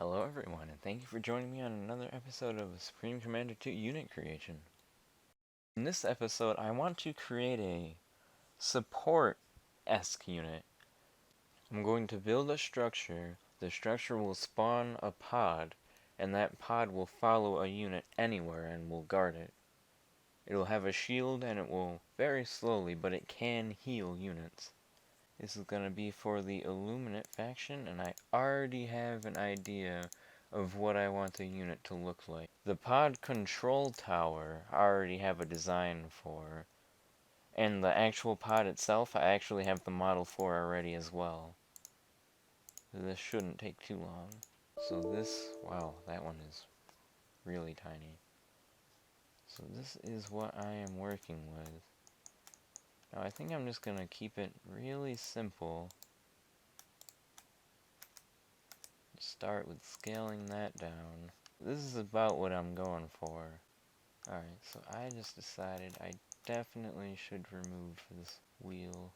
Hello everyone, and thank you for joining me on another episode of Supreme Commander 2 Unit Creation. In this episode, I want to create a support-esque unit. I'm going to build a structure. The structure will spawn a pod, and that pod will follow a unit anywhere and will guard it. It will have a shield, and it will, very slowly, but it can heal units. This is going to be for the Illuminate faction, and I already have an idea of what I want the unit to look like. The pod control tower I already have a design for, and the actual pod itself I actually have the model for already as well. This shouldn't take too long. So this, wow, that one is really tiny. So this is what I am working with. Now I think I'm just going to keep it really simple. Start with scaling that down. This is about what I'm going for. Alright, so I just decided I definitely should remove this wheel.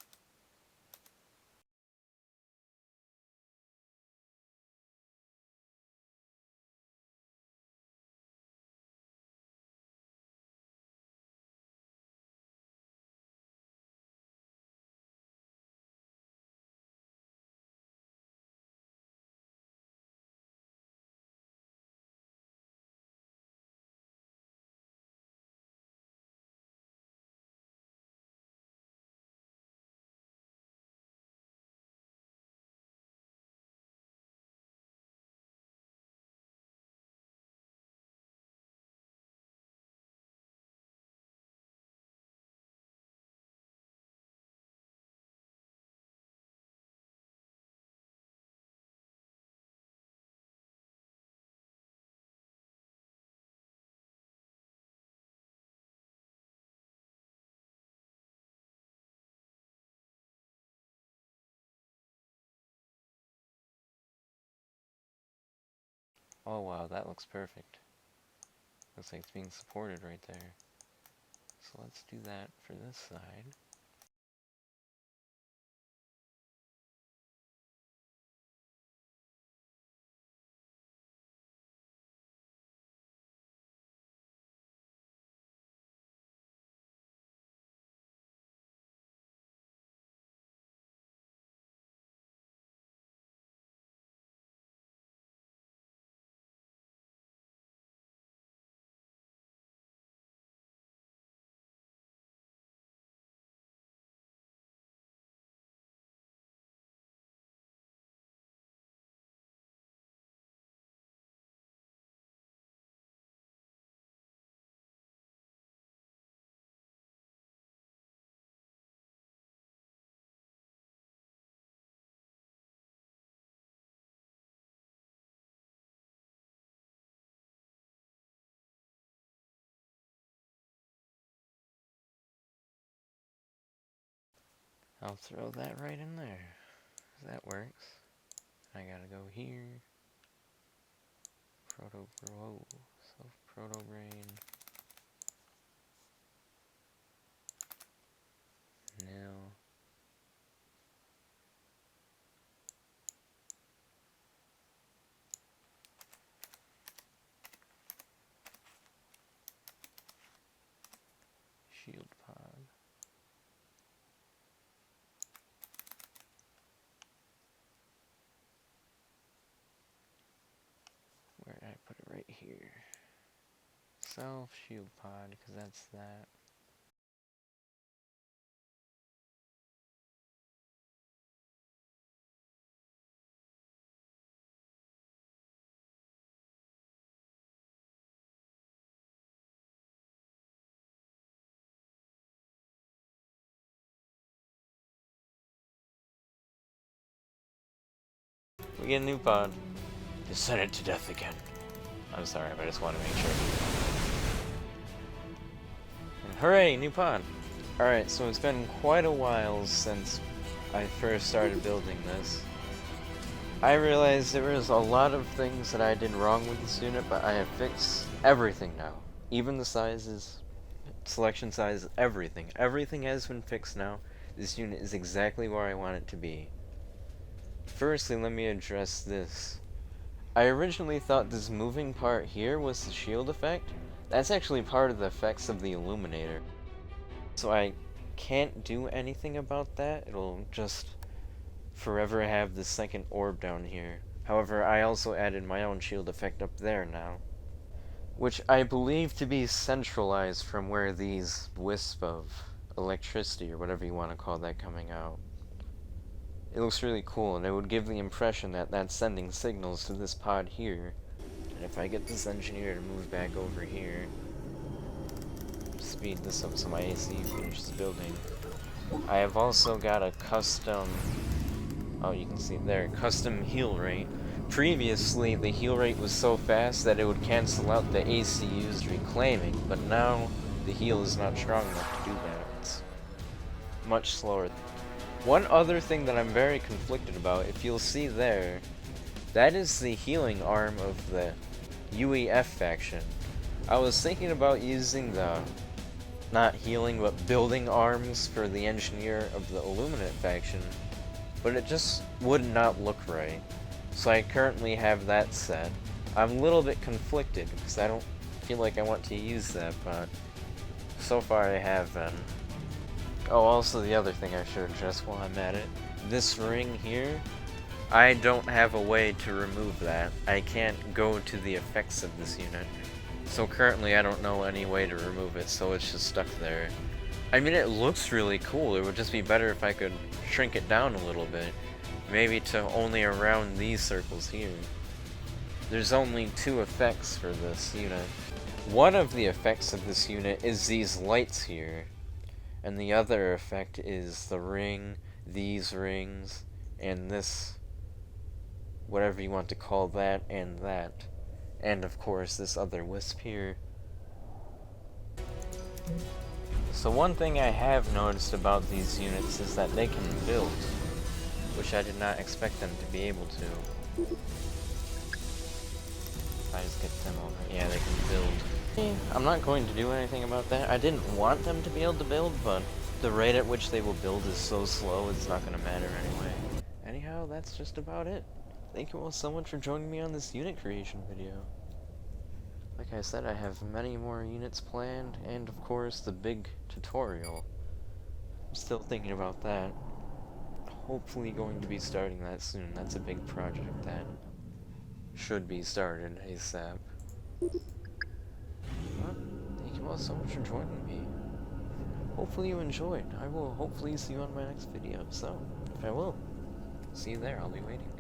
Oh wow, that looks perfect. Looks like it's being supported right there. So let's do that for this side. I'll throw that right in there. That works. I gotta go here. Proto brain. Now. Shield pod. Where did I put it? Right here. Self shield pod, because that's that. We get a new pod. To send it to death again. I'm sorry, but I just want to make sure. And hooray, new pod! Alright, so it's been quite a while since I first started building this. I realized there was a lot of things that I did wrong with this unit, but I have fixed everything now. Even the sizes, selection size, everything. Everything has been fixed now. This unit is exactly where I want it to be. Firstly, let me address this. I originally thought this moving part here was the shield effect. That's actually part of the effects of the illuminator. So I can't do anything about that. It'll just forever have the second orb down here. However, I also added my own shield effect up there now, which I believe to be centralized from where these wisps of electricity, or whatever you want to call that, coming out. It looks really cool, and it would give the impression that that's sending signals to this pod here. And if I get this engineer to move back over here, speed this up so my AC finishes building. I have also got a custom, oh, you can see there, custom heal rate. Previously, the heal rate was so fast that it would cancel out the AC used reclaiming, but now the heal is not strong enough to do that. It's much slower. One other thing that I'm very conflicted about, if you'll see there, that is the healing arm of the UEF faction. I was thinking about using the, not healing, but building arms for the engineer of the Illuminate faction, but it just would not look right. So I currently have that set. I'm a little bit conflicted because I don't feel like I want to use that, but so far I have been. Oh, also the other thing I should address while I'm at it. This ring here, I don't have a way to remove that. I can't go to the effects of this unit. So currently I don't know any way to remove it, so it's just stuck there. I mean, it looks really cool. It would just be better if I could shrink it down a little bit. Maybe to only around these circles here. There's only 2 effects for this unit. One of the effects of this unit is these lights here. And the other effect is the ring, these rings, and this, whatever you want to call that, and that. And of course, this other wisp here. So one thing I have noticed about these units is that they can build, which I did not expect them to be able to. If I just get them over, yeah, they can build. I'm not going to do anything about that. I didn't want them to be able to build, but the rate at which they will build is so slow, it's not going to matter anyway. Anyhow, that's just about it. Thank you all so much for joining me on this unit creation video. Like I said, I have many more units planned, and of course, the big tutorial. I'm still thinking about that. Hopefully going to be starting that soon. That's a big project that should be started ASAP. Well, thank you all so much for joining me. Hopefully you enjoyed. I will hopefully see you on my next video, so if I will, see you there, I'll be waiting.